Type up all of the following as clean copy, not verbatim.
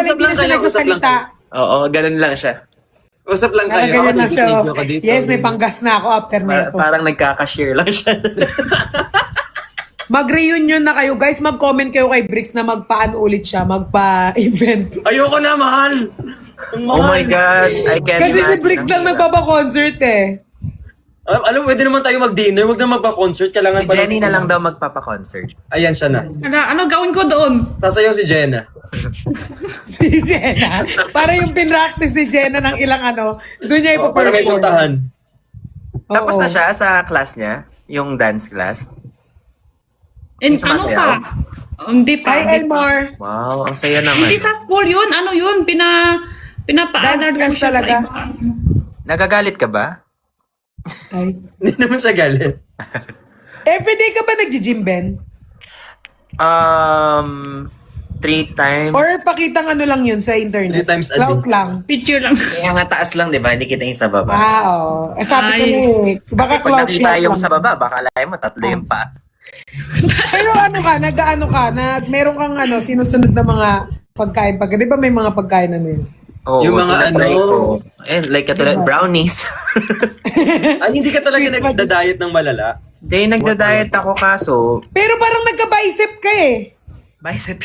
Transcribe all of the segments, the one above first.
pala hindi na siya nagsasalita. Oo, ganun lang siya. Usap lang kayo. Ganyan lang siya. Video ka dito. Yes, may panggas na ako after na ito. Parang nagkaka-share lang siya. Mag-reunion na kayo. Guys, mag-comment kayo kay Bricks na magpaan ulit siya, magpa-event. Ayoko na, mahal! Oh my God, I can't Kasi si imagine. Bricks lang nagpapa-concert eh. Alam, pwede naman tayo mag-dinner. Huwag na magpa-concert. Kailangan Si Jenny na lang daw magpapa-concert. Ayan siya na. Ano gawin ko doon? Sasayaw si Jenna. Si Jenna. Para yung pinractice ni Jenna ng ilang doon niya Para may ipaperform. puntahan. Tapos Oo. na siya sa class niya, yung dance class. And Hindi ano sumasayaw? pa? Hindi pa. Hi, hindi pa. Elmar. Wow, ang saya naman. Hindi sa school yun. Ano yun? Dance Pinapa-honor class lang siya sa talaga. iba. Nagagalit ka ba? Ay. Hindi naman siya galit. Everyday ka ba nag-gym, Ben? 3 times. Or pakitang lang yun sa internet? 3 times a Clout day. lang. Picture lang. Kaya nga taas lang, di ba? Hindi kita yung sa baba. Oo. Sabi ko Ay. na eh. Baka Kasi pag clout nakita lang. yung sa baba, baka lahat mo, 3 yung pa. Pero nag-ano ka, meron kang sinusunod na mga pagkain. Di ba may mga pagkain yun? Oo, Yung mga tinatry ano. ko. Like katulad, brownies. Ay, hindi ka talaga nagda-diet ng malala. Hindi, nagda-diet ako kaso, Pero parang nagka-bicep ka eh. bicep.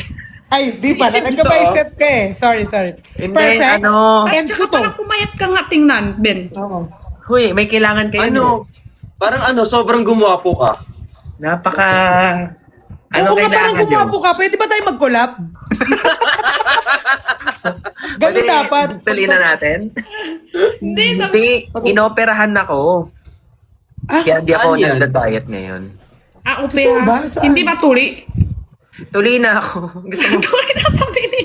Ay, di pa. Isip Nagka-bicep ka eh. Sorry. Hindi, Perfect. At And saka kuto. parang pumayat ka nga tingnan, Ben. Oo. Huy, may kailangan kayo. Parang sobrang gumwapo ka. Napaka... Oo nga, parang kailangan nyo? gumapo ka. Pwede ba tayo mag-collab? Ganun Pwede, dapat. tuloy na natin. Hindi, sabi Hindi, inoperahan ako. Ah, Kaya hindi ako saan yan? nagda-diet ngayon. opera. ba? Saan? Hindi ba tuli? Tuloy na ako. Gusto mo... Tuli na sabi ni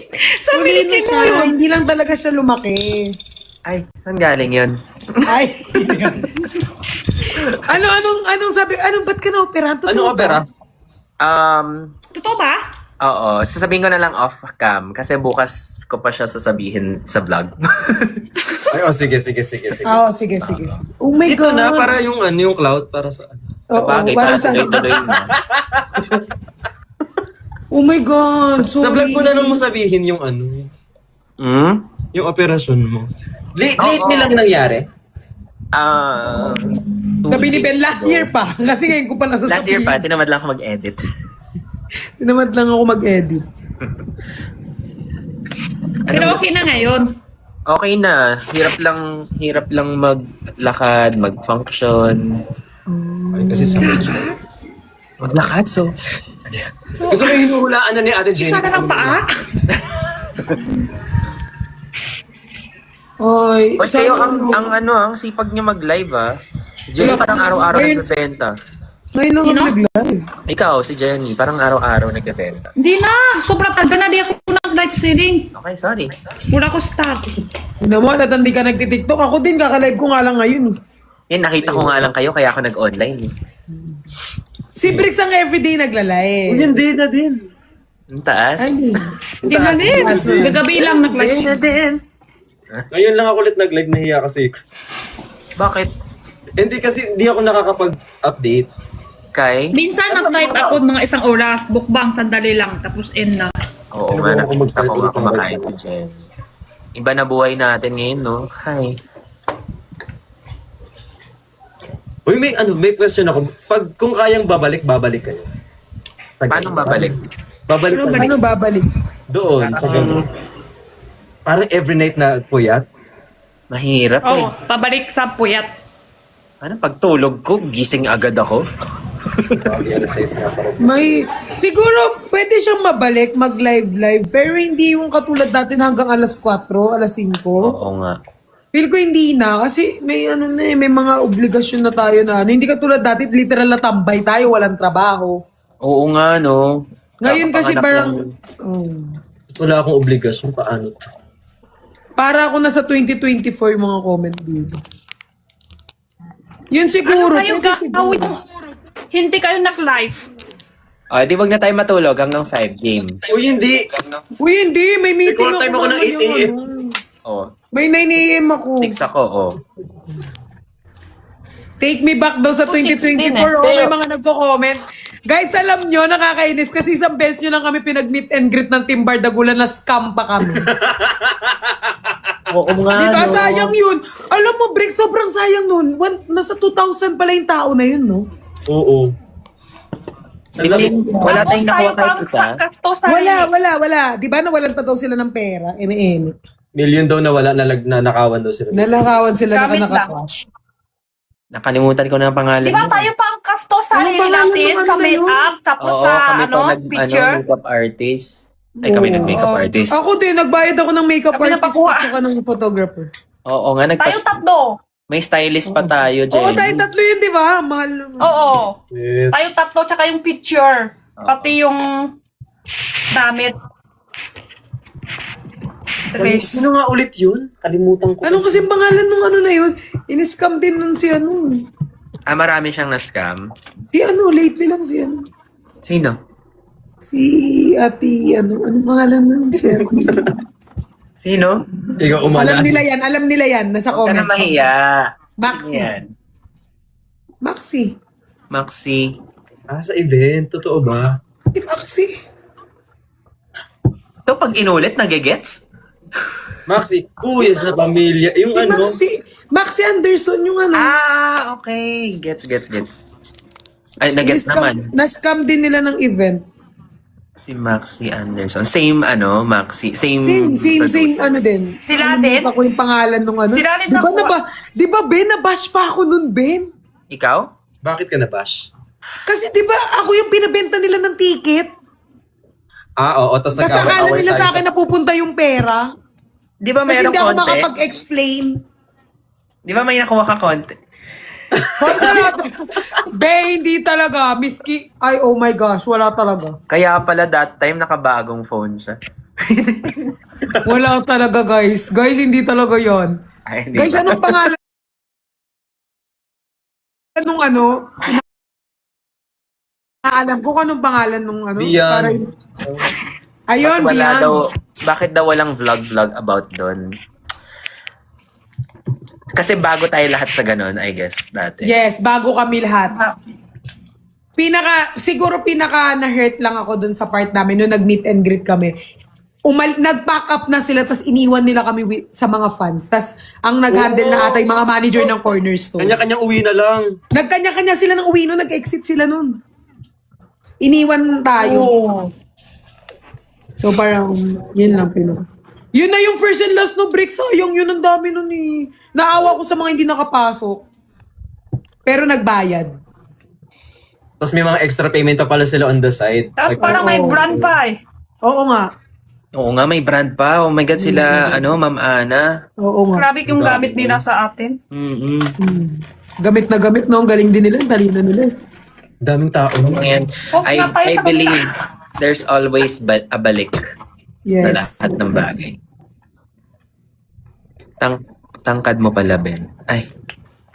tuloy na Chino siya. yun. Hindi lang talaga siya lumaki. Ay, saan galing yun? Ay. anong sabi? Ba't ka na-operahan? Totoo Anong ba? opera? Totoo ba? Oo, sasabihin ko na lang off cam kasi bukas ko pa siya sasabihin sa vlog. Ay, sige. Oo, sige. Oh my Ito God. na, para yung cloud, para sa... Oo, Sabagay, para para sa... tuloy-tuloy na. Oh my God. Sorry. Sa vlog ko na nung mo sabihin yung Hmm? yung operasyon mo. Late Oo. nilang nangyari? Sabi ni Ben, last year pa. Kasi ngayon ko pa nasasabihin. Last year pa, tinamad lang ako mag-edit. Tinamad lang ako mag-edit. Pero okay na ngayon. Okay na. Hirap lang maglakad, mag-function. Ay, kasi sa Maglakad, so... Gusto ko hinuhulaan na ni Ate Jenny. Isa na ng paa? Oy, O kayo, ang sipag niyo mag-live, Jenny, parang araw-araw Ngayon- nagbebenta. Ngayon lang ako Sino? nag-live. Ikaw, si Jenny, parang araw-araw nagbebenta. Hindi na. Sobrang tagal na di ako nag-live selling. Okay, sorry. Wala ko stock. Yun naman, at hindi ka nagtitiktok. Ako din, kakalive ko nga lang ngayon. Nakita ko nga lang kayo, kaya ako nag-online. Si Bricks ang everyday nagla-live. Hindi na din. Ang taas. Ay, Hindi na din. Gagabi lang Hindi nag-live. na din. Ngayon lang ako ulit nag-live, nahiya kasi. Bakit? Hindi kasi hindi ako nakakapag-update. Kay? Minsan nag-live ako mga isang oras, bukbang, sandali lang, tapos end na. Oo Sino nga, ba ako nakita mag-start ko nga ulit ng kumakain live? si Jen. Iba na buhay natin ngayon, no? Hi. Uy, may question ako. Kung kayang babalik kayo. Paano babalik? Babalik Pero kayo. ano babalik? Doon, sa ganun. Parang every night na puyat. Mahirap eh. Oo, pabalik sa puyat. Ano, pagtulog ko, gising agad ako. Siguro, pwede siyang mabalik, mag-live, pero hindi yung katulad natin hanggang alas 4, alas 5. Oo nga. Feel ko hindi na, kasi may may mga obligasyon na tayo na, hindi katulad dati, literal na tambay tayo, walang trabaho. Oo nga, no? Ngayon kasi Kakapanganak parang, lang. Wala akong obligasyon. Paano? para ako nasa 2024 yung mga comment dito. Yun siguro, Ano kayo pwede siguro. gawin? Hindi kayo nag-live. Di wag na tayo matulog hanggang 5 game. Uy, hindi. Uy, hindi, may meeting call time ako ng mamaya, 8 AM. Oh, May 9 AM ako. 6 ako, oh. Take me back daw sa 2024. 16 eh. Oh, may mga nagko-comment. Guys, alam nyo, nakakainis kasi isang beses nyo lang kami pinag-meet and greet ng Team Bardagulan na scam pa kami. Oo nga, Diba? no? Sayang yun. Alam mo, Brick, sobrang sayang nun. Nasa 2,000 pala yung tao na yun, no? Oo. Wala tayong nakuha kahit isa. Wala. Di ba nawalan pa daw sila ng pera? Eme. Million daw na wala, na nakawan daw sila. Nalakawan sila na Gamit lang. naka-crash. Nakalimutan ko na ang pangalan. Di ba niya. tayo pa ang kasto sa Anong sarili pangalan natin ng sa ano na yun? make-up, tapos Oo, sa kami pa picture? makeup artist. Ay, kami Oo. nag-makeup artist. Ako din, nagbayad ako ng makeup Kami artist napakuha. at saka ng photographer. Oo nga, Tayo tatlo. may stylist pa tayo, Jenny. Oo, tayo tatlo yun, di ba? Mahal naman. Oo. Yes. Tayo tatlo, tsaka yung picture. Pati yung damit. Trace. Sino nga ulit yun? Kalimutan ko. Ano kasi pangalan nung ano na yun? In-scam din nun si ano. Ah, marami siyang na-scam. Si ano, lately lang si ano. Sino? Si Ati, ano pangalan nun? Si Ati. Sino? Ikaw umala. Alam nila yan. Nasa Huwag ka comment. na mahiya. Maxi. Sino yan? Maxi. Maxi. Sa event. Totoo ba? Di Maxi. Ito pag inulit, nagigets? Maxi, kuya sa pamilya. Yung Di ano, Maxi Anderson yung ano. Ah, okay. Gets. Ay, nagets naman. Na-scam din nila ng event. Si Maxi Anderson. Same, Maxi. Same ano din. Sila Ano, din? Ako yung pangalan nung ano. Sila rin Di ba, nakuha. di ba, Ben, nabash pa ako nun, Ben? Ikaw? bakit ka nabash? Kasi di ba, ako yung pinabenta nila ng ticket. Oo. Tapos Kasi akala nila sa akin napupunta yung pera. Di ba Kasi mayroong hindi ako konti? makapag-explain. Di ba may nakuha ka konti? Be, hindi talaga. Miski, ay, oh my gosh, wala talaga. Kaya pala that time nakabagong phone siya. Wala talaga, guys. Guys, hindi talaga yon. Ay, hindi Guys, ba? anong pangalan? Anong ano? Alam ko kung anong pangalan nung ano. Bian. Ayun, Wala Bian. daw, bakit daw walang vlog about doon? Kasi bago tayo lahat sa ganun, I guess, dati. Yes, bago kami lahat. Siguro pinaka na-hurt lang ako dun sa part namin nung nag-meet and greet kami. Nag-pack up na sila, tas iniwan nila kami sa mga fans. Tas ang nag-handle na ata yung mga manager ng Cornerstone. Kanya-kanyang uwi na lang. Nagkanya-kanya sila ng uwi nun, nag-exit sila nun. Iniwan tayo. So parang, yun lang pinaka. Yun na yung first and last no break. Sayang yun, ang dami nun eh. Naawa ko sa mga hindi nakapasok. Pero nagbayad. Tapos may mga extra payment pa pala sila on the side. Tapos parang may brand pa eh. Oo nga. Oo nga, may brand pa. Oh my God, sila, Ma'am Ana. Oo nga. Grabe yung gamit nila sa atin. Mm-mm. Gamit na gamit, no? Ang galing din nila. Ang talino nila. Daming tao. Ayan. Off na tayo I sa believe there's always a balik sa Yes. lahat ng bagay. Tangkad mo pala, Ben. Ay.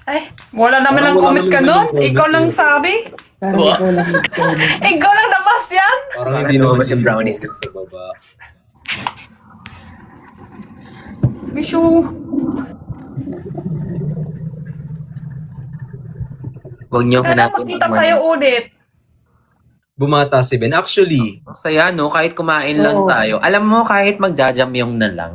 Ay, wala naman Parang ang wala comment ka naman nun. yung comment Ikaw lang eh. sabi. Parang ikaw lang. Ikaw lang nabas yan. Parang Parang hindi naman lumabas yung brownies ko. sa baba. Bisyo. Huwag niyo Sana hanapin. magkita tayo ulit. Bumata si Ben. Actually, Kaya kahit kumain lang Oo. tayo. Alam mo, kahit magjajamyong na lang.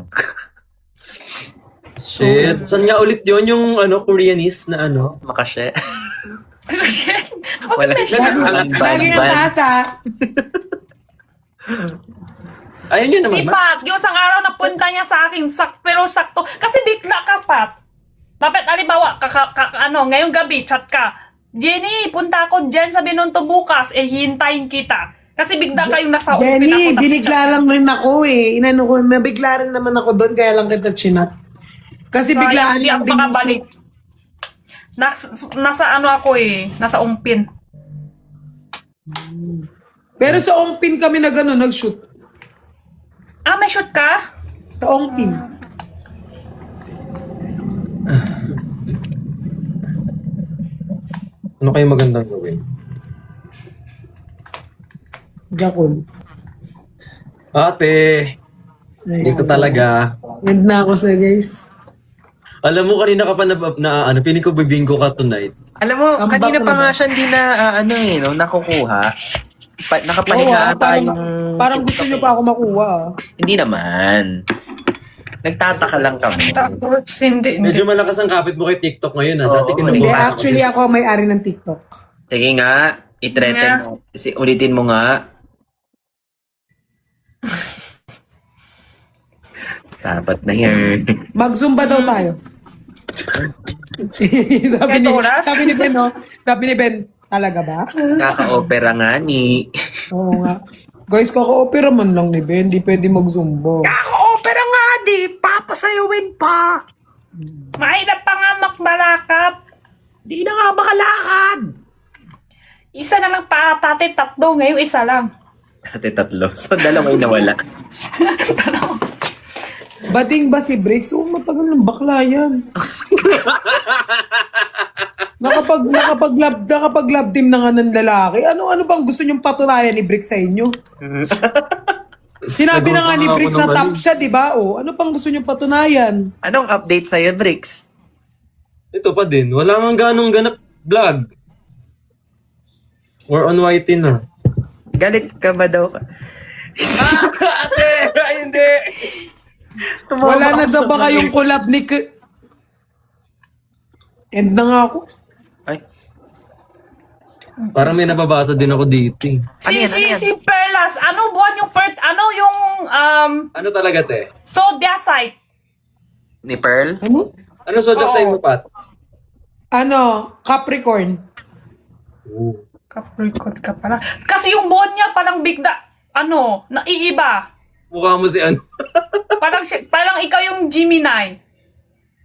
shit. Saan nga ulit yun yung Koreanese na Makashe. Oh, shit. Wala. Lagi ng tasa. Ayun yun Si naman. Pat, yung isang araw na punta niya sa akin, pero sakto. Kasi bigla ka, Pat. Dapat, alibawa, ngayong gabi, chat ka. Jenny, punta ako dyan sa Binonto bukas. Hintayin kita. Kasi bigla kayong nasa open Jenny, ako. binigla lang rin ako eh. Inano ko, mabigla rin naman ako doon, kaya lang kita chinat. Kasi biglaan Hindi lang ako din yung makabalik. Nasa ako nasa umpin. Pero sa Ongpin kami na gano'n, nag-shoot. Ah, may shoot ka? Sa Ongpin. Ano kayo magandang gawin? Gakon. Ate, hindi ko talaga. End na ako sa guys. Alam mo, kanina ka pa piling ko bibingko ka tonight. Alam mo, Comeback kanina na pa ba? nga siya hindi na, nakukuha. Oo, Nakapahinga ata parang, yung... parang gusto niyo pa ako makuha. Hindi naman. Nagtataka lang kami. Tapos, hindi. Medyo malakas ang kapit mo kay TikTok ngayon, ha? Oo, Dati hindi, Hindi, kinukuha actually ako may-ari ng TikTok. Sige nga, i-threaten mo. Ulitin mo nga. Dapat na yan. Mag-zumba daw tayo. sabi Kahit ni, oras? sabi ni Ben, no? Sabi ni Ben, talaga ba? Kaka-opera nga ni... Oo nga. Guys, kaka-opera man lang ni Ben, di pwede mag-zumba. Kaka-opera nga di! Papasayawin pa! Mahirap pa nga makbalakap. Di na nga makalakad! Isa na lang pa tate, tatlo. Ngayon isa lang. Ate tatlo. So, dalawa yung nawala. Bating ba si Briggs? Oo, matagal ng bakla yan. nakapag-love team na nga ng lalaki. Ano bang gusto niyong patunayan ni Briggs sa inyo? Sinabi na nga ni Briggs na top siya, di ba? O, ano pang gusto niyong patunayan? Anong update sa'yo, Bricks? Ito pa din. Wala nga ganong ganap vlog. Or on white na. Galit ka ba daw? Ate! Ay, hindi! Wala na daw ba kayong collab ni End na nga ako. Ay, Parang may nababasa din ako dito, eh. Ano yan, ano yan? Si Perlas, ano buwan yung Ano talaga, te? zodiac ni Pearl? Ano? Ano zodiac sign mo, Pat? Ano? Capricorn. Capricorn ka pala. Kasi yung buwan niya parang bigla, naiiba. Mukha mo si ano? Parang ikaw yung Gemini.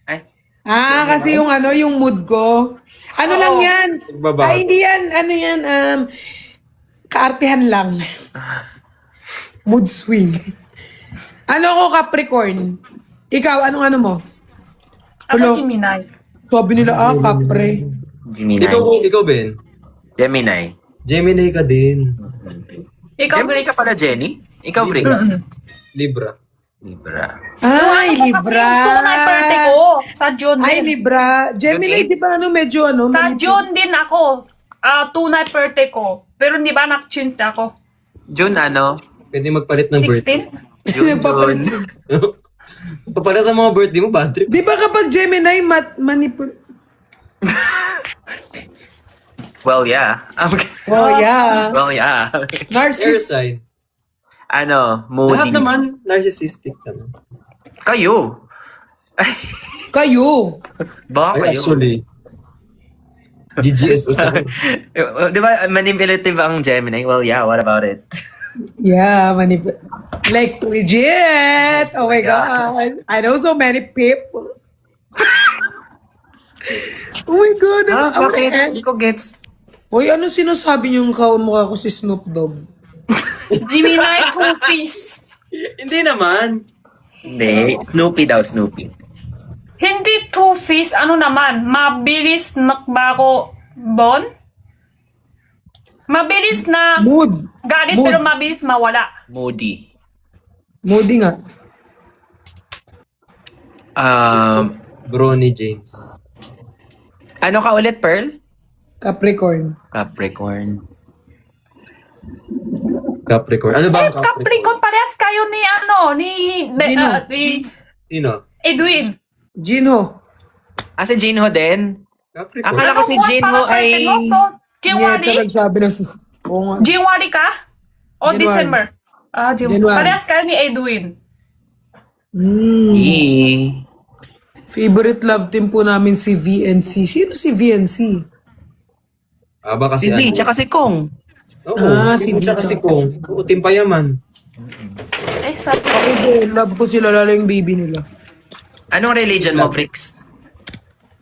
Ay, Kasi yung mood ko. Ano Oo. lang yan? Nagbabago. Ay, hindi yan. Ano yan? Kaartehan lang. Mood swing. Ano ko, Capricorn? Ikaw, ano mo? Ano Hello? Gemini? Sabi nila, Capre. Gemini. Ikaw, Ben? Gemini. Gemini ka din. Ikaw, Gemini Bricks. ka pala, Jenny? Ikaw, Bricks? Libra. Libra. Ay, Libra. Kasi yung tunay birthday ko. Sa June Ay, din. Libra. Gemini, June di ba medyo Sa June din ako. Tunay birthday ko. Pero di ba nak-change ako? June ano? Pwede magpalit ng birthday. 16? June, Nagpapalit. June. Papalit ang mga birthday mo, bad trip. Di ba kapag Gemini, Well, yeah. Oh, yeah. Well, yeah. Air Narcissist. sign. Ano, moody. Lahat naman, narcissistic naman. Kayo. Ay, Kayo. baka Ay, kayo. actually, GGS usap. Di ba, manipulative ang Gemini? Well, yeah, what about it? Yeah, like legit. Oh my God. I know so many people. Oh my God. Bakit? Hindi ko gets. Uy, ano sinasabi niyong mukha ko si Snoop Dogg? Gemini Two-Face. Hindi naman. Hindi. Snoopy daw, Snoopy. Hindi Two-Face. Ano naman? Mabilis makbago. Bon? Mabilis na Mood. galit Mood. pero mabilis mawala. Moody. Moody nga. Bronny James. Ano ka ulit, Pearl? Capricorn. Capricorn. Capricorn. Ano ba ang Capricorn? Capricorn, parehas kayo ni Gino. ni Sino? Edwin. Jinho. Si Jinho din? Capricorn. Akala ko si buwan Jinho pa ay... birthday mo? Nieta January? nagsabi ng Snoop. Oo nga. January ka? O January. December? January. January. Parehas kayo ni Edwin. Favorite love team po namin si VNC. Sino si VNC? Aba kasi Si V, ano? tsaka si Kong. Oo, Si si Vito. tsaka si Kong. Utim pa yaman. Sabi ko. Ako, love ko sila lalo yung baby nila. Anong religion mo, Bricks?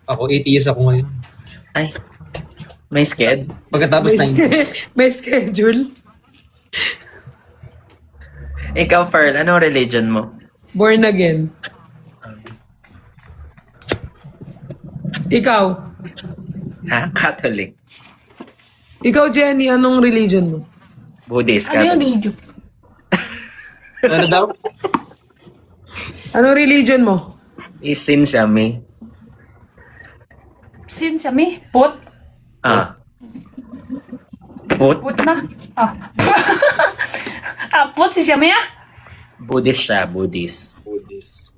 Ako, atheist ako ngayon. Ay, may sked? Pagkatapos May, 9 may schedule. Ikaw, Pearl, anong religion mo? Born again. Ikaw. Ha? Catholic. Ikaw, Jenny, anong religion mo? Buddhist, Ano yung Catholic. video? Ano daw? Anong religion mo? Isin siya, may. Sin siya mi? Pot? Ah. Put? Put na. Ah. Put si siya maya? Buddhist siya, Buddhist. Buddhist.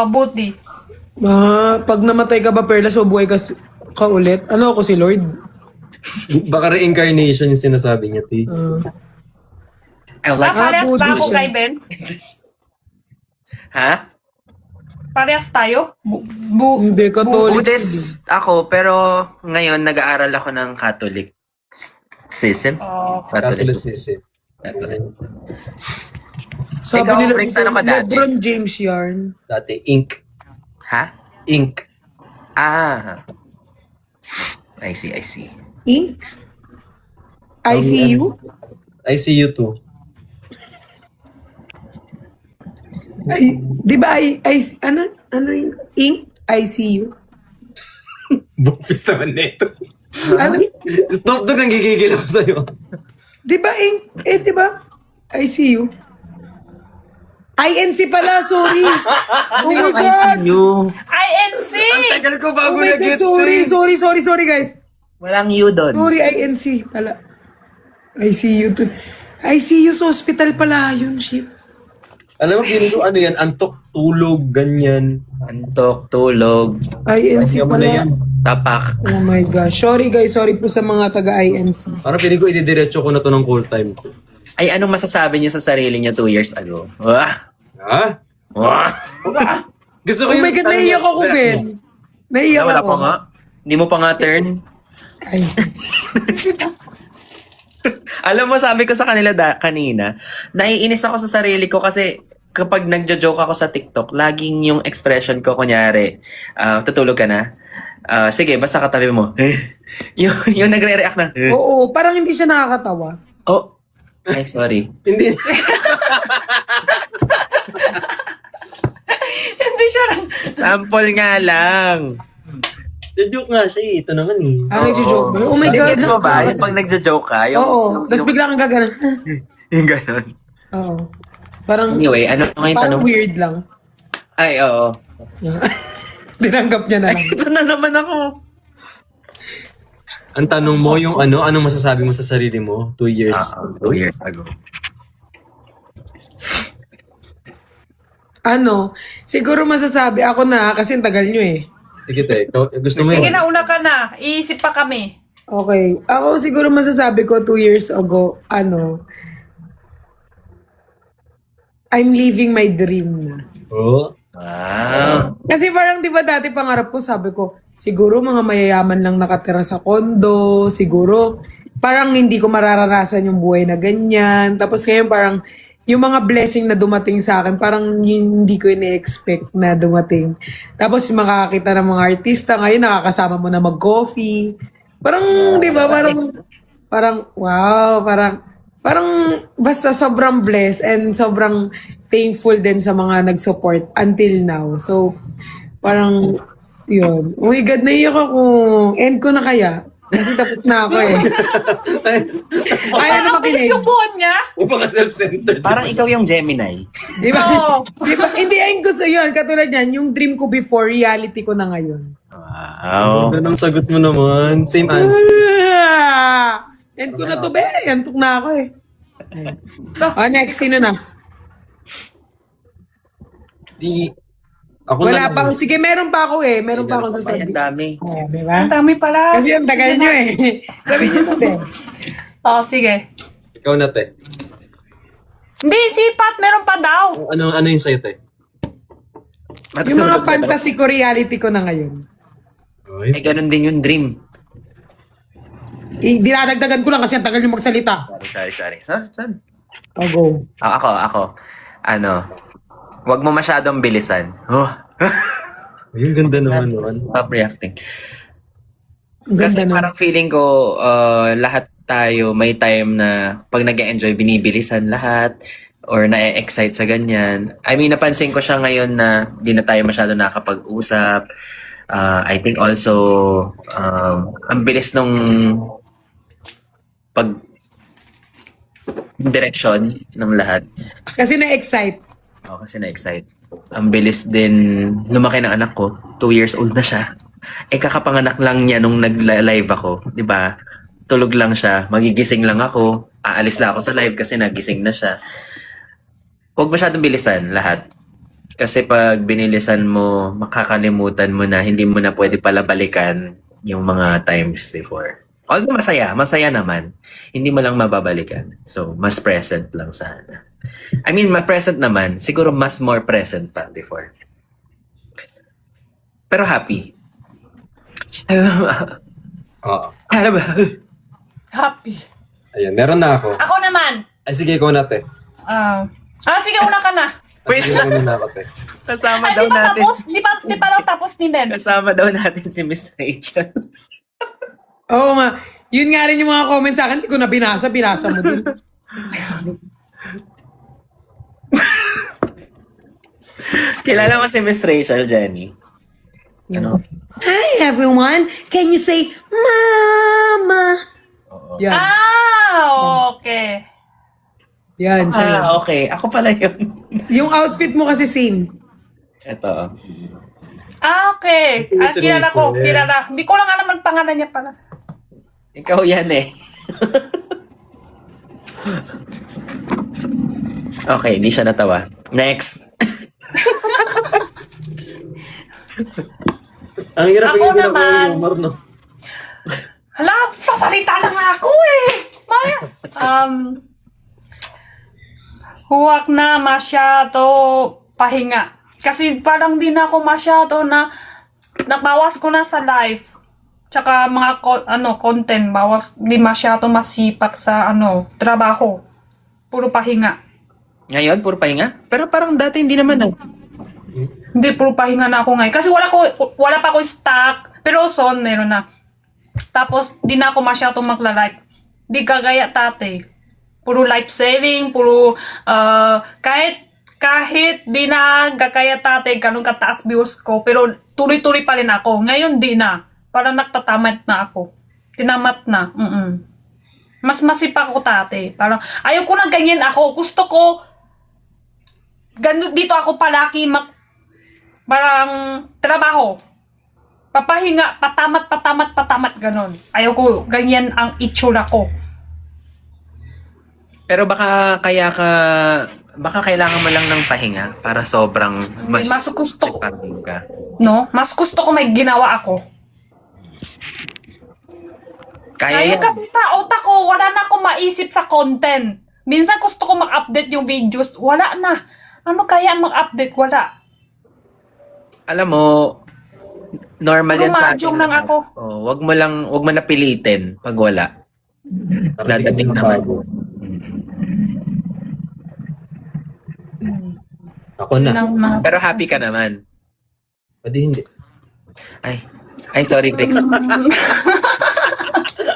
Buti. Pag namatay ka ba, Perlas, o buhay ka ulit? Ano ako, si Lord? Baka reincarnation yung sinasabi niya, T. I like Parehas ba Buddhist ako siya. kay Ben? Ha? Parehas tayo? Hindi, Catholic. Buddhist ako, pero ngayon nag-aaral ako ng Catholic. Catholicism? Catholicism. Catholicism. Sabi Ikaw, nila, Rex, ano ka dati? Lebron James yarn. Dati, ink. Ha? Ink. Ah. I see. Ink? ICU? I see you too. Ay, di ba ano yung ink? ICU? Bupis naman nito. Ano? Stop doon, ang gigigil ako sa'yo. Di ba ink? Di ba? ICU? INC pala, sorry. Oh my God. ICU. INC! Ang tagal ko Oh bago my God, na-get. sorry guys. Walang U doon. Sorry, INC pala. ICU to. ICU sa hospital pala yun, shit. Alam mo, pinito ano yan, antok, tulog, ganyan. Antok, tulog, INC Kanya mo na yan. pala. tapak. Oh my gosh. Sorry guys, sorry po sa mga taga-INC. Parang piling ko ididiretso ko na to ng call time ko. Ay, anong masasabi niyo sa sarili niyo 2 years ago? Wah! Ha? Wah! Gusto ko Oh my God, naiyak ako, Ben. Naiyak Wala ako. pa nga. Hindi mo pa nga turn. Ay. Alam mo, sabi ko sa kanila kanina, naiinis ako sa sarili ko kasi kapag nagjo-joke ako sa TikTok, laging yung expression ko, kunyari, tutulog ka na. Sige, basta katabi mo. yung nagre-react na. Oo, parang hindi siya nakakatawa. Oh. Ay, sorry. Hindi. Hindi siya lang. Sample nga lang. Joke nga siya eh. Ito naman eh. Ah, nagjo-joke ba? Oh my God. Gets mo ba? Yung pag nagjo-joke ka, yung... Oo. Tapos bigla kang gaganon. Yung gano'n. Oo. Parang, Anyway, ano nga yung parang tanong? weird lang. Ay, oo. Tinanggap niya na lang. Ito na naman ako. Ang tanong mo yung ano, anong masasabi mo sa sarili mo 2 years? 2 years ago. Ano, siguro masasabi ako na kasi ang tagal nyo eh. Sige te, gusto mo Sige yun? na, una ka na. Iisip pa kami. Okay. Ako siguro masasabi ko 2 years ago, I'm living my dream na. Oo. Wow. Kasi parang di ba dati pangarap ko, sabi ko, siguro mga mayayaman lang nakatira sa kondo, siguro parang hindi ko mararanasan yung buhay na ganyan. Tapos ngayon parang yung mga blessing na dumating sa akin, parang hindi ko ina-expect na dumating. Tapos makakakita ng mga artista, ngayon nakakasama mo na mag-coffee. Parang, di ba, parang, wow, parang basta sobrang blessed and sobrang thankful din sa mga nag-support until now. So, parang, yun. Oh my God, naiyak ako. End ko na kaya. Kasi tapos na ako eh. Ayaw na Parang bilis makinig. yung buhon niya. Baka self-centered. Parang ikaw yung Gemini. Di ba? Oo. Di ba? Hindi, ayun gusto yun. Katulad yan, yung dream ko before, reality ko na ngayon. Wow. Ano ang sagot mo naman? Same answer. End ko na to, be. Antok na ako eh. Oh, next, sino na? Ako Wala na pa. Sige, meron pa ako eh. Meron pa ako Ay, sasabihin. ang dami. Oh, di ba? Ang dami pala. Kasi ang tagal nyo eh. Sabi nyo na, be. Sige. Ikaw na te. Hindi, sipat. Meron pa daw. Ano yung sa'yo te? Yung mga fantasy ko, reality ko na ngayon. Eh, ganun din yung dream. Dinadagdagan ko lang kasi ang tagal nyo magsalita. Sorry. Saan? Oh, go. Ako. Wag mo masyadong bilisan. Oh. Ayun, ganda naman naman. Stop reacting. Ang ganda Kasi na. parang feeling ko, lahat tayo may time na pag nag-enjoy, binibilisan lahat or na-excite sa ganyan. I mean, napansin ko siya ngayon na di na tayo masyado nakakapag-usap. I think also, ang bilis nung direction ng lahat. Kasi na-excite. Kasi na-excite. Ang bilis din lumaki ng anak ko. 2 years old na siya. kakapanganak lang niya nung nag-live ako, di ba? Tulog lang siya, magigising lang ako, aalis lang ako sa live kasi nagising na siya. Huwag masyadong bilisan lahat. Kasi pag binilisan mo, makakalimutan mo na hindi mo na pwede pala balikan yung mga times before. Although masaya naman. Hindi mo lang mababalikan. So, mas present lang sana. I mean, present naman. Siguro mas more present pa before. Pero happy. Oo. Ano ba? Happy. Ayan, meron na ako. Ako naman. Ay, sige, ikaw na, te. Sige, una ka na. Wait Sige, una na ako, te. Kasama Ay, daw di pa natin. tapos? Di pa lang tapos ni Ben. Kasama daw natin si Miss Rachel. Oo nga. Yun nga rin yung mga comments sa akin. Hindi ko na binasa mo din. Kilala mo si Miss Rachel, Jenny? Ano? Hi everyone! Can you say Mama? Yan. Okay. Yan, siya yan. Okay. Ako pala yun. Yung outfit mo kasi same. Ito. Okay. Miss Kilala ko. Rachel. Kilala. Hindi ko lang alam ang pangalan niya pala. Ikaw yan eh. Okay, hindi siya natawa. Next. Ang hirap Ako yung ginagawa naman. yung humor, no? Hala, sasalita na nga ako eh. Maya. Huwag na masyado pahinga. Kasi parang di na ako masyado na nabawas ko na sa live. Tsaka mga content, bawas, di masyado masipag sa trabaho. Puro pahinga. Ngayon, puro pahinga? Pero parang dati hindi naman. Hindi, puro pahinga na ako ngayon. Kasi wala pa ako stock. Pero soon, meron na. Tapos, di na ako masyado magla-live. Di kagaya tate. Puro live selling, puro, kahit di na gagaya tate, ganun kataas views ko. Pero tuloy-tuloy pa rin ako. Ngayon, di na. Parang nagtatamad na ako. Tinamat na. Mas masipag ako tate. Parang, ayaw ko na ganyan ako. Gusto ko, dito ako palaki parang trabaho. Papahinga, patamat, ganon. Ayaw ko, ganyan ang itsura ko. Pero baka kailangan mo lang ng pahinga para sobrang mas gusto ko, nagpapagod ka. no? Mas gusto ko may ginawa ako. Kaya yan. Kasi sa utak ko, wala na akong maisip sa content. Minsan gusto ko mag-update yung videos, wala na. Ano kaya mag-update? Wala. Alam mo, normal yan sa akin. Lumadyong lang ako. Oh, wag mo na pilitin pag wala. Dadating naman. Ako na. Pero happy ka naman. Pwede hindi. Ay sorry, Bex.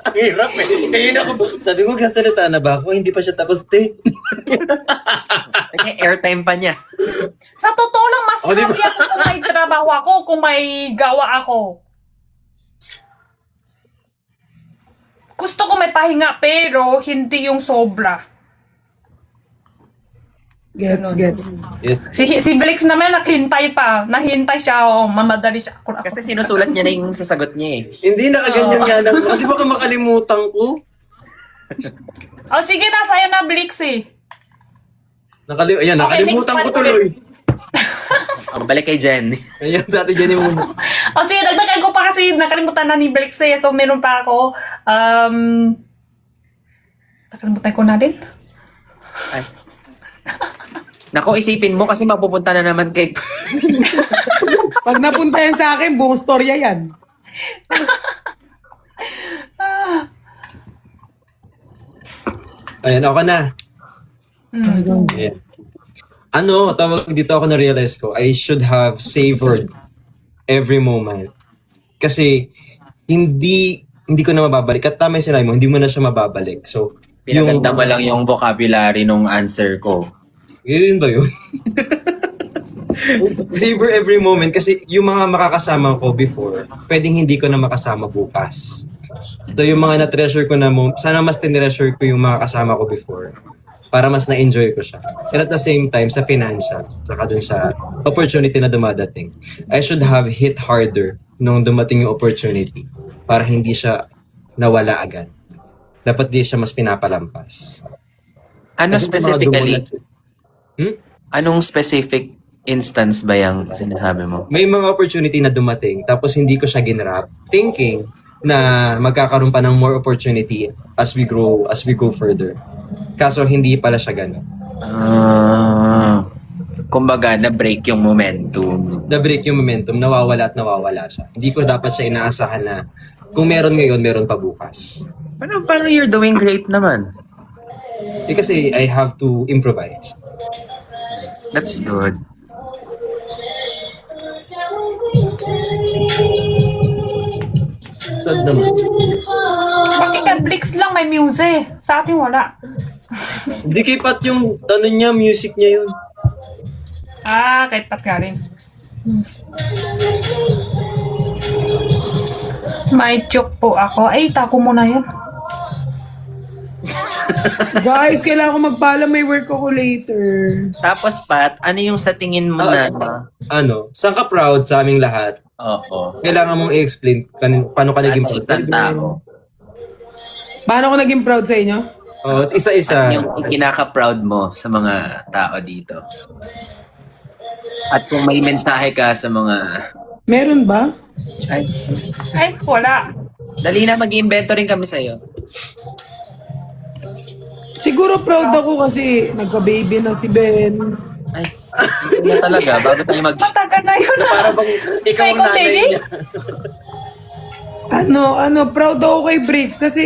Ang hirap eh. Ayun ako. Sabi mo, kasalita na ba ako? Hindi pa siya tapos, te. Airtime pa niya. Sa totoo lang, mas Oh, di ba? happy ako kung may trabaho ako, kung may gawa ako. Gusto ko may pahinga, pero hindi yung sobra. Gets. It's, Si Blix naman naghintay pa. Nahintay siya, mamadali siya. Ako. Kasi sinusulat niya na yung sasagot niya eh. hindi nakaganyan nga lang. Kasi baka makalimutan ko. Sige na, sa'yo na, Blix eh. Ayan, nakalimutan next ko one tuloy. Ang balik kay Jen. Ayan, dati dyan yung muna. Sige, dagdagan ko pa kasi nakalimutan na ni Blix eh. So, meron pa ako. Nakalimutan ko na din. Ay. Nako, isipin mo kasi mapupunta na naman kay... Pag napunta yan sa akin, buong storya yan. Ayan, ako na. Ayan. Tawag dito ako na-realize ko, I should have savored every moment. Kasi, hindi ko na mababalik. At tama yung sinabi mo, hindi mo na siya mababalik. So, Pinaganda mo lang yung vocabulary nung answer ko. yun ba yun? Savor every moment kasi yung mga makakasama ko before, pwedeng hindi ko na makasama bukas. So yung mga na-treasure ko na sana mas tinreasure ko yung mga kasama ko before para mas na-enjoy ko siya. And at the same time, sa financial, saka dun sa opportunity na dumadating, I should have hit harder nung dumating yung opportunity para hindi siya nawala agad. Dapat di siya mas pinapalampas. Ano Kasi mga specifically? dumulat- Anong specific instance ba yung sinasabi mo? May mga opportunity na dumating tapos hindi ko siya ginrap thinking na magkakaroon pa ng more opportunity as we go further. Kaso hindi pala siya ganun. Kumbaga, na-break yung momentum. Na-break yung momentum, nawawala at nawawala siya. Hindi ko dapat siya inaasahan na kung meron ngayon, meron pa bukas. Parang you're doing great naman. Kasi I have to improvise. That's good. Sad naman. Bakit ka Blix lang may music? Sa atin wala. Hindi kay Pat yung ano niya, music niya yun. Ah, kahit pat ka rin. May joke po ako. Ay, tako mo na yan. Guys, kailangan ko magpaalam, may work ako later. Tapos, Pat, ano yung sa tingin mo na... Ano, saan ka proud sa aming lahat? Oo. Kailangan mong i-explain paano ka naging Ano proud. isang tao? Paano ko naging proud sa inyo? Oh, isa-isa. Yung kinaka-proud mo sa mga tao dito? At kung may mensahe ka sa mga... Meron ba? Ay, Ay, wala. dali na, mag-invento rin kami sa'yo. Siguro proud ako kasi nagka-baby na si Ben. Ay, ito na talaga, bago tayo mag... Matagal na yun ah. Para bang ikaw ang Second nanay baby? niya. Proud ako kay Briggs kasi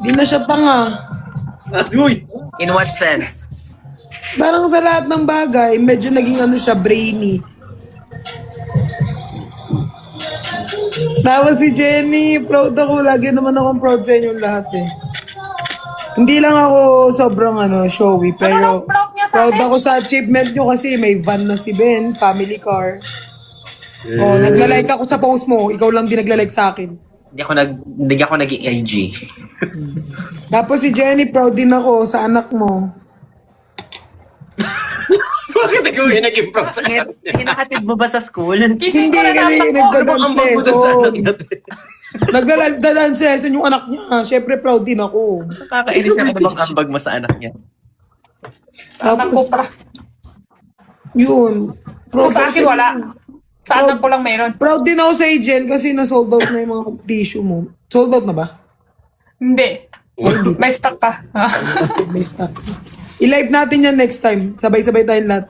di na siya panga. Uy! In what sense? Parang sa lahat ng bagay, medyo naging siya, brainy. Tapos si Jenny, proud ako. Lagi naman akong proud sa inyong lahat eh. Hindi lang ako sobrang showy, pero proud niya sa proud akin? ako sa achievement nyo kasi may van na si Ben, family car. Oh, nagla-like ako sa post mo, ikaw lang din nagla-like sa akin. Hindi ako nag-IG. Tapos si Jenny, proud din ako sa anak mo. Bakit ikaw yung naging proud sa kanya? Hinakatid mo ba sa school? Kising Hindi ko na kasi natakbo. nagda-dance Ambag mo dun sa anak lesson. natin. Nagda-dance lesson yung anak niya. Siyempre proud din ako. Nakakainis naman bang ambag mo sa anak niya. Anak ko pra. Yun. So, sa akin wala. Sa anak ko lang meron. Proud din ako sa agent kasi na-sold out na yung mga tissue mo. Sold out na ba? Hindi. May stock pa. May stock. I-live natin yan next time. Sabay-sabay tayong lahat.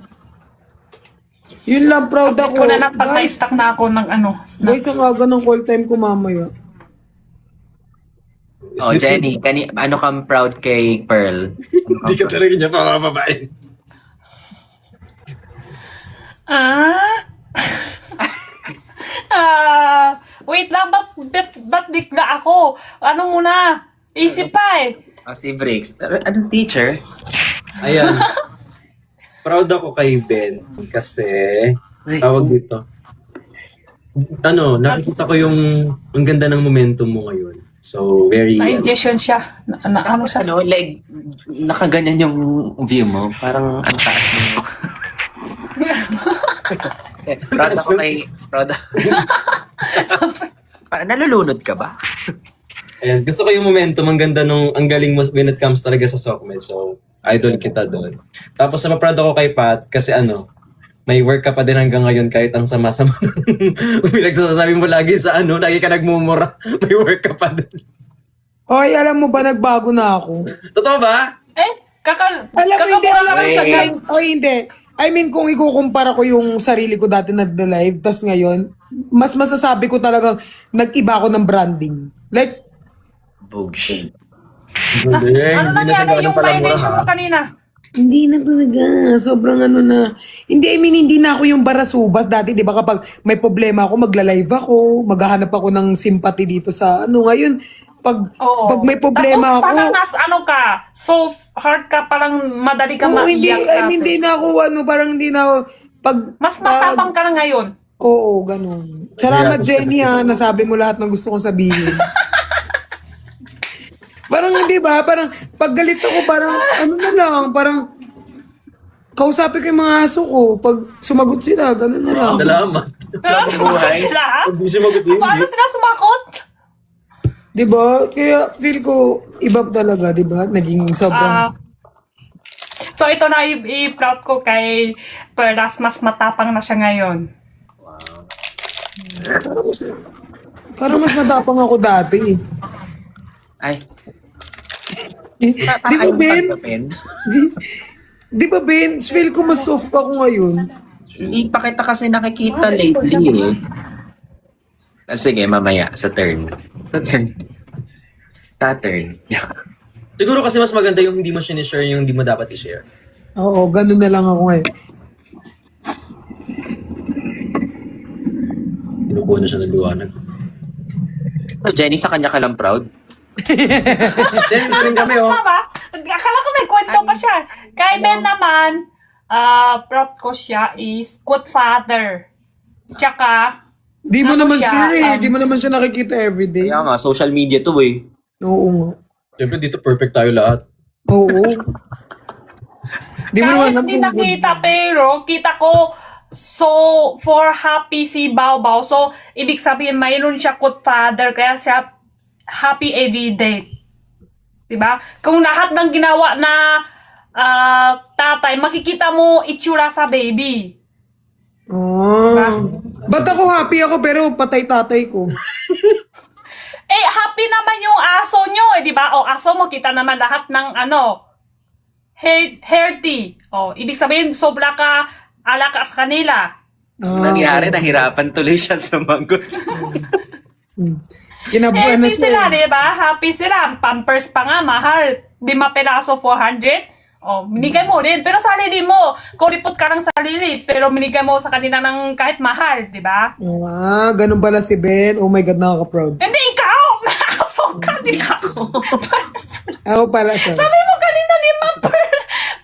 Yun lang, proud ako. Ko na lang pag may Guys, stock na ako ng guys, snacks. ang aga ng call time ko mamaya. Oh, Jenny, ano kang proud kay Pearl? Hindi ka talaga niya pamababain. Wait lang, ba't bigla ako? Ano muna? Isip pa eh. Oh, si Briggs. Anong teacher? Ayan. Proud ako kay Ben kasi tawag dito. Nakikita ko yung ang ganda ng momentum mo ngayon. So, very... Na-ingestion siya. Ano siya? Like, nakaganyan yung view mo. Parang ang taas mo. Proud ako kay... Parang nalulunod ka ba? Ayan, gusto ko yung momentum, ang ganda ang galing mo when it comes talaga sa SOCMED. So, idol kita doon. Tapos, proud ako kay Pat kasi may work ka pa din hanggang ngayon kahit ang sama-sama. Pinagsasabi mo lagi sa lagi ka nagmumura. May work ka pa din. Hoy, alam mo ba, nagbago na ako. Totoo ba? Alam mo, hindi kakamura alam lang sa sa time. Oy, hindi. I mean, kung ikukumpara ko yung sarili ko dati nagda-live, tas ngayon, mas masasabi ko talagang nag-iba ako ng branding. Like, Bullshit. Hindi, Ano hindi na siya nangyari ganun yung pala mura violation ha. mo kanina? hindi na talaga. Sobrang na. Hindi, I mean, hindi na ako yung barasubas. Dati, di ba, kapag may problema ako, magla-live ako, maghahanap ako ng sympathy dito sa Ngayon, Oo. pag may problema Tapos, ako, parang ka, so hard ka, parang madali ka oo, hindi, maiyak. I mean, hindi na ako, parang hindi na ako, Mas matapang ka na ngayon. Oo, ganun. Salamat, Jenny, ha. Nasabi mo lahat ng gusto kong sabihin. Parang hindi ba? Parang pag galit ako, parang parang kausapin ko yung mga aso ko. Pag sumagot sila, ganun na lang. Salamat. Buhay. Sila? Hindi sumagot yun. Paano sila sumakot? Diba? Kaya feel ko iba talaga, diba? Naging sobrang... So ito na i-proud ko kay Perlas, mas matapang na siya ngayon. Parang mas matapang ako dati. Ay, Di ba, ayaw Ben? tanggapin. Di ba, Ben? Feel ko mas soft ako ngayon. Hindi pa kita kasi nakikita lately eh. Sige, mamaya, sa turn. Saturn. Siguro kasi mas maganda yung hindi mo sinishare yung hindi mo dapat i-share. Oo, ganun na lang ako ngayon. Pinukuha na siya ng liwanag. So, Jenny, sa kanya ka lang proud? Then, rin kami, oh. Tama? Akala ko may kwento pa siya. Kay Ben naman, proud ko siya is good father. Tsaka, Di mo Ano naman siya, siya eh. Di mo naman siya nakikita everyday. Kaya nga, social media to eh. Oo nga. Siyempre, dito perfect tayo lahat. Oo. Di mo naman kahit hindi nakita, pero kita ko, so, for happy si Bao Bao. So, ibig sabihin, mayroon siya good father, kaya siya happy every day. Diba? Kung lahat ng ginawa na tatay, makikita mo itsura sa baby. Ah. Ba't ako happy ako pero patay tatay ko? Eh, happy naman yung aso nyo, eh, di ba? O, aso mo, kita naman lahat ng, healthy. O, ibig sabihin, sobra ka alaka sa kanila. Nangyari, nahirapan tuloy siya sumagot. Kinabuhan na Happy siya. sila, di ba? Happy sila. Pampers pa nga, mahal. 5 peraso, 400. O, binigay mo rin. Pero sarili mo, kuripot ka ng sarili, pero binigay mo sa kanila ng kahit mahal, di ba? Ah, ganun pala si Ben. Oh my God, nakaka-proud. Hindi, ikaw! Aso ka, di ba? Ako pala siya. Sabi mo kanina, di ba?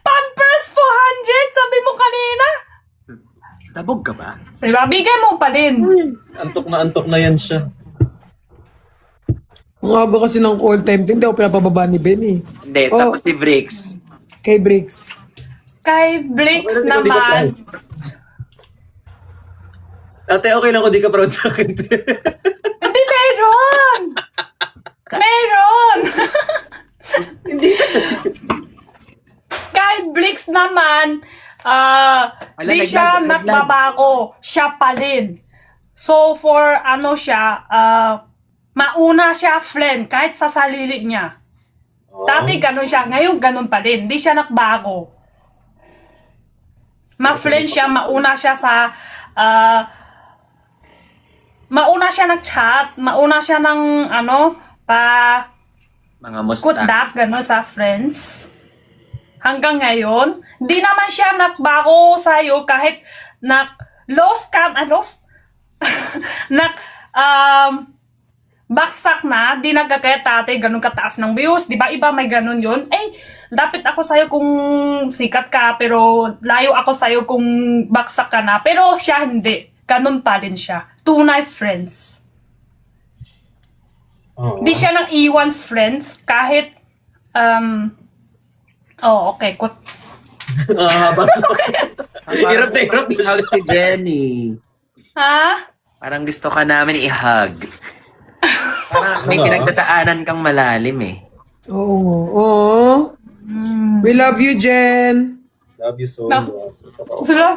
Pampers 400, sabi mo kanina. Tabog ka ba? Di ba? Bigay mo pa din. Antok na yan siya. Ang aga kasi ng all time din, hindi ako pinapababa ni Ben eh. Hindi, Oh. tapos si Bricks. Kay Bricks. Kay Blix Hindi ka naman, proud. Ate, okay lang kung di ka proud sa akin. hindi meron! Meron! Kay Blix naman, di siya naglag. nagbabago. Siya pa din. So, for siya, mauna siya friend kahit sa sarili niya. Dati ganun siya, ngayon ganun pa din. Di siya nagbago. Ma-friend siya, mauna siya sa, mauna siya nag-chat, mauna siya ng, Mga musta. kudak, gano'n sa friends. Hanggang ngayon, di naman siya nagbago sa'yo kahit lost, baksak na, di nagkakaya tatay, ganun kataas ng views. Di ba iba may ganun yun? Eh, dapat ako sa'yo kung sikat ka, pero layo ako sa'yo kung baksak ka na. Pero siya hindi. Ganun pa din siya. Tunay friends. Oh. Di siya nang iwan friends kahit, okay. Haba. Hirap na siya. Si Jenny. Ha? Parang gusto ka namin i-hug. Parang may pinagtataanan kang malalim eh. Oo nga. Oo. We love you, Jen. Love you so No. much. Sila?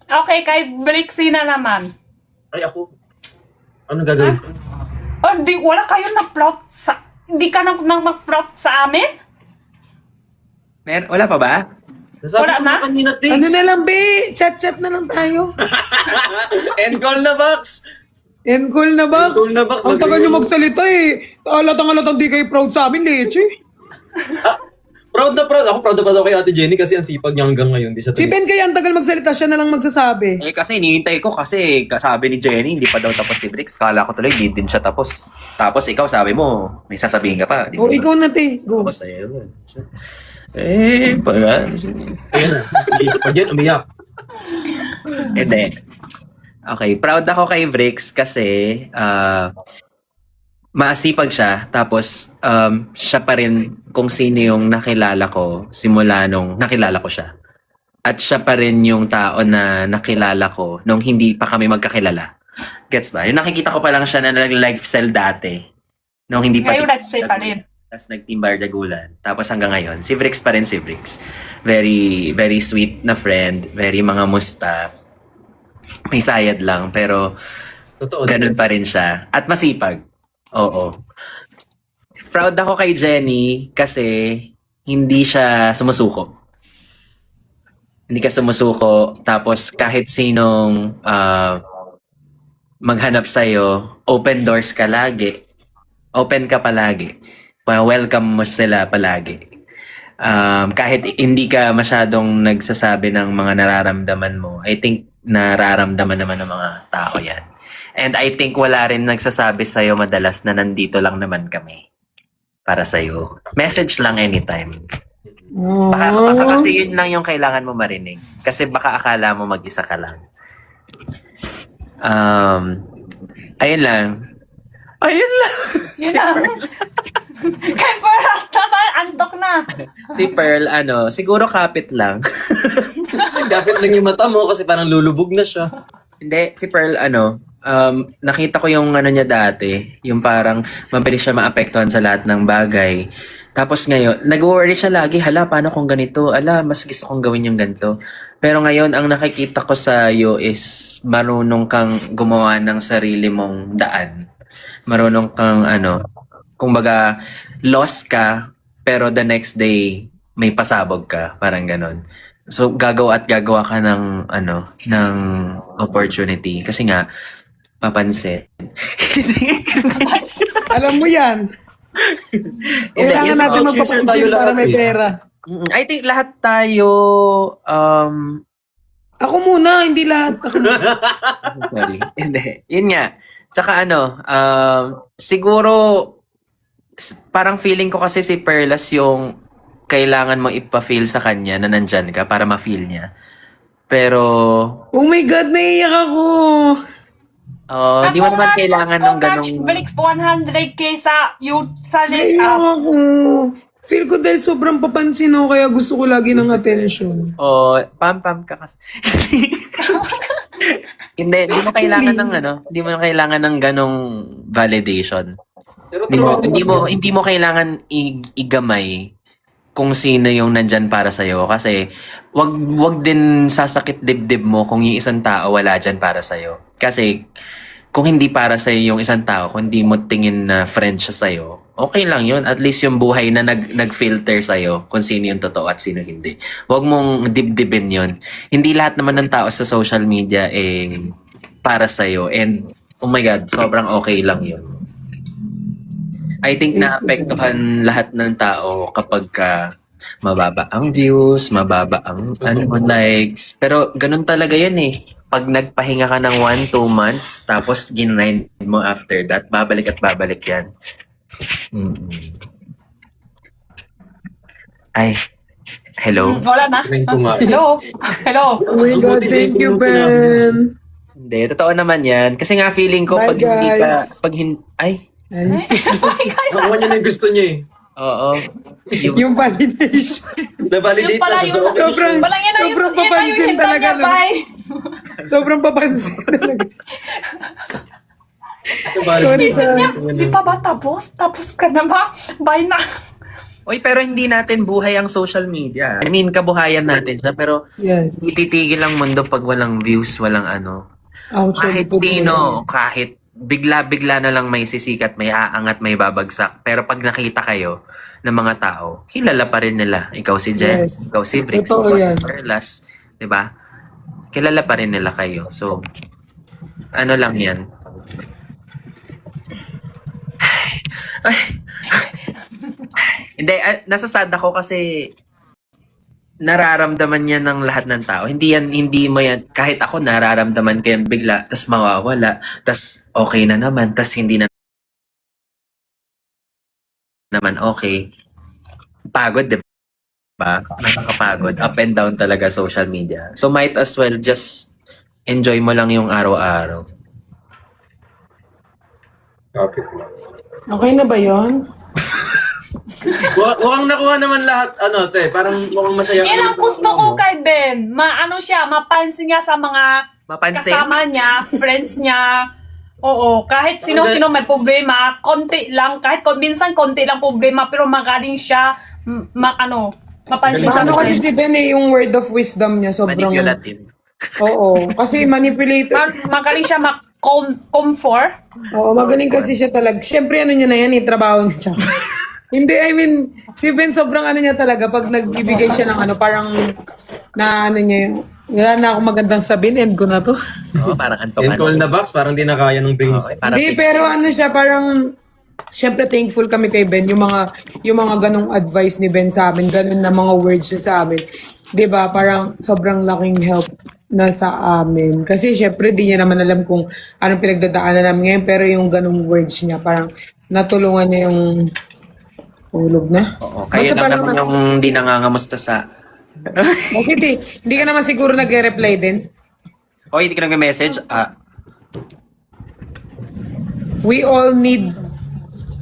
Okay, kay Blixie na naman. Ay, ako. Ano gagawin? Oh, wala kayo na-plot sa... Hindi ka nag-plot sa amin? Wala pa ba? Nasabi Wala ko na? kanina, te. Ano na lang, be? Chat-chat na lang tayo. End call na, Box! End call na, Box. End call na, Box. Ang tagal nyo magsalita eh. Alatang di kayo proud sa amin, Leche. Proud na proud. Ako proud na proud ako kay Ate Jenny kasi ang sipag niya hanggang ngayon. Di siya Si Ben kaya ang tagal magsalita, siya na lang magsasabi. Eh kasi hinihintay ko kasi sabi ni Jenny hindi pa daw tapos si Bricks. Kala ko tuloy hindi din siya tapos. Tapos ikaw sabi mo may sasabihin ka pa. Di O, ba? ikaw na, te. Go. Tapos na yun. Pag Ayan, pag yan, umiyak. hindi. Okay, proud ako kay Bricks kasi maasipag siya, tapos siya pa rin kung sino yung nakilala ko simula nung nakilala ko siya. At siya pa rin yung tao na nakilala ko nung hindi pa kami magkakilala. Gets ba? Yung nakikita ko pa lang siya na nag-lifestyle dati. Nung hindi pa. Ngayon, let's say pa rin. Tapos nag-team Dagulan. Tapos hanggang ngayon, si Vrix pa rin si Vrix. Very, very sweet na friend. Very mga musta. May sayad lang, pero Totoo. ganun pa rin siya. At masipag. Oo. Proud ako kay Jenny kasi hindi siya sumusuko. Hindi ka sumusuko. Tapos kahit sinong maghanap sa'yo, open doors ka lagi. Open ka palagi. Welcome mo sila palagi. Kahit hindi ka masyadong nagsasabi ng mga nararamdaman mo, I think nararamdaman naman ng mga tao yan. And I think wala rin nagsasabi sa'yo madalas na nandito lang naman kami para sa'yo. Message lang anytime. Baka kasi yun lang yung kailangan mo marinig. Kasi baka akala mo mag-isa ka lang. Ayun lang. Ayun lang. Yun lang. Kay Pearl naman, antok na. Si Pearl, siguro kapit lang. Dapat lang yung mata mo kasi parang lulubog na siya. Hindi, si Pearl, nakita ko yung niya dati, yung parang mabilis siya maapektuhan sa lahat ng bagay. Tapos ngayon, nag-worry siya lagi, hala, paano kung ganito? Ala, mas gusto kong gawin yung ganito. Pero ngayon, ang nakikita ko sa iyo is marunong kang gumawa ng sarili mong daan. Marunong kang, kumbaga, lost ka, pero the next day, may pasabog ka. Parang ganon. So, gagawa ka ng opportunity. Kasi nga, papansin. Alam mo yan. Kailangan Hindi, natin yes, future tayo magpapansin para lahat may eh. pera. I think lahat tayo, Ako muna, hindi lahat. Ako muna. sorry. Hindi. Yun nga. Tsaka siguro, parang feeling ko kasi si Perlas yung kailangan mo ipa-feel sa kanya na nandyan ka para ma-feel niya. Pero, Oh my God, naiiyak ako. di mo naman kailangan ng ganong... Congrats, 100k sa link Naiiyak up. ako. Feel ko dahil sobrang papansin ako, kaya gusto ko lagi ng attention. Pam-pam ka kasi. Hindi mo kailangan ng hindi mo kailangan ng ganong validation. Pero Hindi mo kailangan igamay kung sino yung nandyan para sa'yo. Kasi, wag din sasakit dibdib mo kung yung isang tao wala dyan para sa'yo. Kasi, kung hindi para sa'yo yung isang tao, kung hindi mo tingin na friend siya sa'yo, okay lang yun. At least yung buhay na nag-filter sa'yo kung sino yung totoo at sino hindi. Wag mong dibdibin yun. Hindi lahat naman ng tao sa social media para sa'yo. And, oh my God, sobrang okay lang yun. I think naapektuhan lahat ng tao kapag mababa ang views, mababa ang likes. Pero ganun talaga yun eh. Pag nagpahinga ka ng 1-2 months, tapos ginrind mo after that, babalik at babalik yan. Ay, hello? Wala na. Ring ko nga. Hello? Hello? Oh my God, thank you, Ben. Hindi, totoo naman yan. Kasi nga feeling ko, Bye, pag hindi ka, guys. ay, Ay, Oh my God. Nakuha niya na yung gusto niya eh. oo. yung validation. Na-validate Yung pala na siya. yung- So, okay na siya. Sobrang- Walang yan na yung Sobrang papansin hintay talaga, niya, no? bye. Sobrang papansin talaga. Na-validate. Isip niya, di pa ba tapos? Tapos ka na ba? Bye na. Oy, pero hindi natin buhay ang social media. I mean, kabuhayan natin siya, pero Yes. ititigil ang mundo pag walang views, walang Actually, Kahit sino, kahit bigla-bigla na lang may sisikat, may aangat, may babagsak. Pero pag nakita kayo ng mga tao, kilala pa rin nila. Ikaw si Jen, Yes. ikaw si Brix, Totoo ikaw si yan. Perlas. Diba? Kilala pa rin nila kayo. So, ano lang yan. Ay. Hindi, nasasad ako kasi nararamdaman yan ng lahat ng tao. Hindi mo yan, kahit ako nararamdaman ko yan bigla, tas mawawala, tas okay na naman, tas hindi na naman okay. Pagod, di ba? Nakakapagod. Up and down talaga social media. So might as well just enjoy mo lang yung araw-araw. Copy ko. Okay na ba yon? Mukhang nakuha naman lahat, parang mukhang masaya. Yan ang gusto ko kay Ben. Mapansin niya sa mga Mapansin? kasama niya, friends niya. Oo, kahit sino-sino may problema, konti lang, minsan konti lang problema, pero magaling siya, mapansin siya. Ano kasi si Ben yung word of wisdom niya sobrang... Manipulative. Oo, kasi manipulator. Magaling siya comfort. Oo, magaling kasi siya talaga. Siyempre ano niya na yan, trabaho niya. Hindi, I mean, si Ben sobrang niya talaga pag nagbibigay siya ng parang na niya yung, wala na akong magandang sabihin, end ko na to. Oo, parang antok. And call na box, parang di na kaya ng brains. Okay, parang Hindi, pero siya, parang, syempre thankful kami kay Ben, yung mga ganong advice ni Ben sa amin, ganon na mga words niya sa amin. 'Di ba parang sobrang laking help na sa amin. Kasi syempre, di niya naman alam kung anong pinagdadaanan namin ngayon, pero yung ganong words niya, parang natulungan niya yung ulog na. Oo, kayo Bakit lang parang naman yung hindi nangangamusta sa... Bakit hindi ka naman siguro nag-reply din? O, hindi ka nag-message? We all need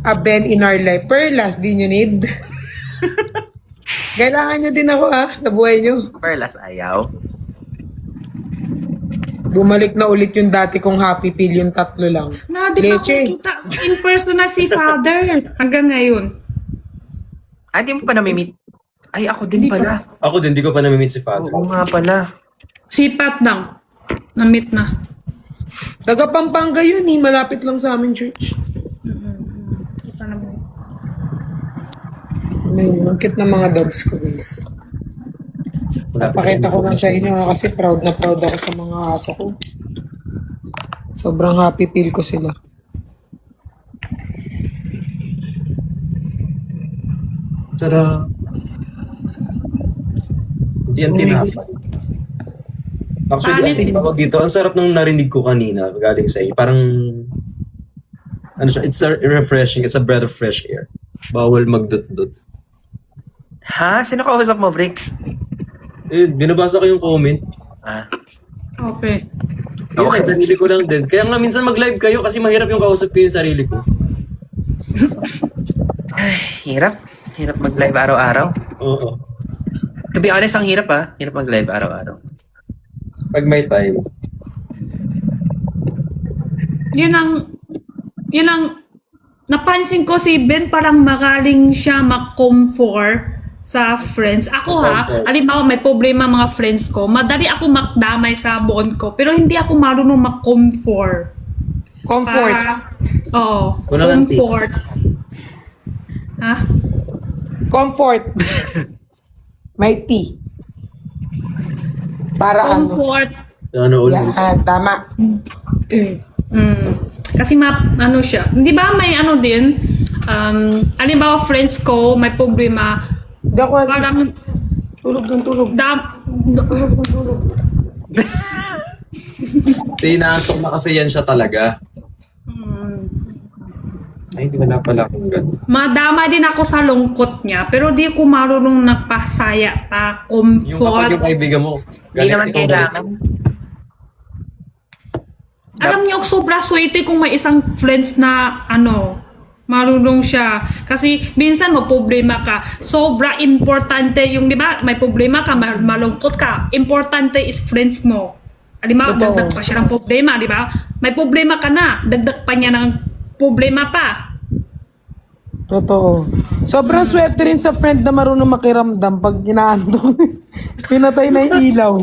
a Ben in our life. Perlas, di nyo need. Kailangan nyo din ako sa buhay nyo. Perlas, ayaw. Bumalik na ulit yung dati kong happy pill, yung 3 lang. Di ba Leche. kita in person na si Father hanggang ngayon? Hindi mo pa nami-meet? Ay, ako din pala. Ako din, di ko pa na-meet si Father. Oo nga pala. Sipat lang. Na-meet na. Taga Pampanga yun malapit lang sa amin church. Ayun, ang cute ng mga dogs ko guys. Napakita ko lang sa inyo kasi proud na proud ako sa mga aso ko. Sobrang happy feel ko sila. Sarap. Hindi yan tinapay. Actually, Palit. ako dito, ang sarap nung narinig ko kanina galing sa inyo. Parang, it's a refreshing, it's a breath of fresh air. Bawal magdut-dut. Ha? Sino kausap mo, Bricks? Binabasa ko yung comment. Okay. Yes, Okay. sarili ko lang din. Kaya nga minsan mag-live kayo kasi mahirap yung kausap ko yung sarili ko. Hirap. Hirap mag-live araw-araw. Oo. To be honest, ang hirap Hirap mag-live araw-araw. Pag may time. Yun ang napansin ko si Ben parang magaling siya mag-comfort sa friends. Ako halimbawa may problema mga friends ko, madali ako makdamay sa buon ko, pero hindi ako marunong mag-comfort. Comfort. Walang Comfort. Ha? Comfort. May tea. Para Comfort. Ano ulit? Yan, tama. Kasi ano siya. Di ba may ano din, halimbawa friends ko, may problema, Hindi ako parang tulog ng tulog. Tinaantok na kasi yan siya talaga. Ay, hindi wala pala akong gano'n. madama din ako sa lungkot niya, pero di ko marunong nagpasaya pa, Yung kapag comfort. yung kaibigan mo, Hindi naman ikaw kailangan. Alam niyo, sobra swerte kung may isang friends na marunong siya. Kasi minsan mo problema ka. Sobra importante yung, di ba, may problema ka, malungkot ka. Importante is friends mo. Di ba, Totoo. dagdag pa siya ng problema, di ba? May problema ka na, dagdag pa niya ng problema pa. Totoo. Sobrang swerte rin sa friend na marunong makiramdam pag ginaanto. Pinatay na yung ilaw.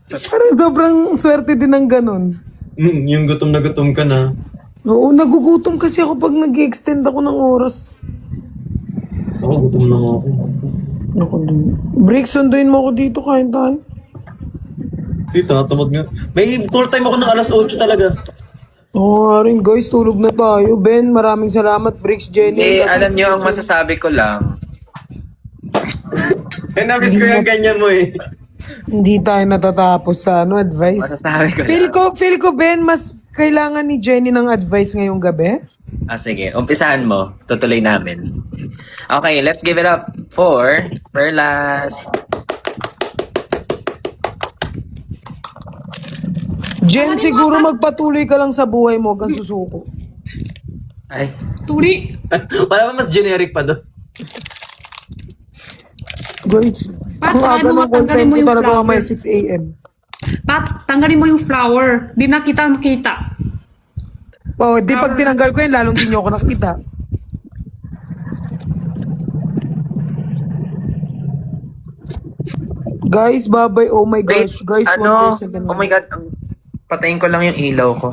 Parang sobrang swerte din ng ganun. yung gutom na gutom ka na. Oo, nagugutom kasi ako pag nag-extend ako ng oras. Ako, gutom na ako. Naku, break, sunduin mo ako dito, kain tayo. Dito, natamad nga. May call time ako ng alas 8 talaga. Oo nga rin guys, tulog na tayo. Ben, maraming salamat. Bricks, Jenny. Alam niyo, ang masasabi ko lang, Namiss ko yung ganyan mo eh. Hindi tayo natatapos sa advice. masasabi ko lang. Feel ko, Ben, mas kailangan ni Jenny ng advice ngayong gabi. Sige, umpisahan mo. Tutuloy namin. Okay, let's give it up for Perlas. Jen, siguro magpatuloy ka lang sa buhay mo, hanggang susuko. Ay, Tuli. Wala pa mas generic pa doon. Guys, Pat, ang aga tanggalin mo ng content yung ko talaga flower. mamaya 6 a.m. Pat, tanggalin mo yung flower. Di na kita makita. Oh, di pag tinanggal ko yun, lalong di nyo ako nakita. Guys, babay. Oh my wait, gosh. Guys, ano? 1% na. Oh my God, patayin ko lang yung ilaw ko.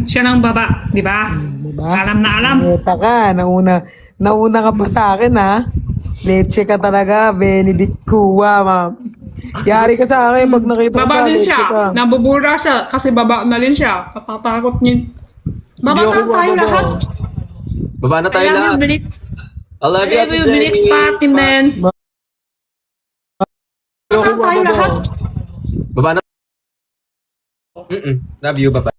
Siya ng baba, di ba? Diba? Alam na alam. Neta ka. Nauna ka pa sa akin, ha? Leche ka talaga. Benedict Kua, ma'am. Yari ka sa akin pag nakita ko Baba ka. din Leche siya. ka. Nabubura siya kasi baba na din siya. Katatakot niya. Baba Hindi ako na tayo bababa. lahat. Baba na tayo I love you, lahat. Bilik. I love you, I love Ate you, Bilik, Jenny. Pati, man. Hindi ako Baba tayo bababa. lahat. Baba na. Love you, bye-bye.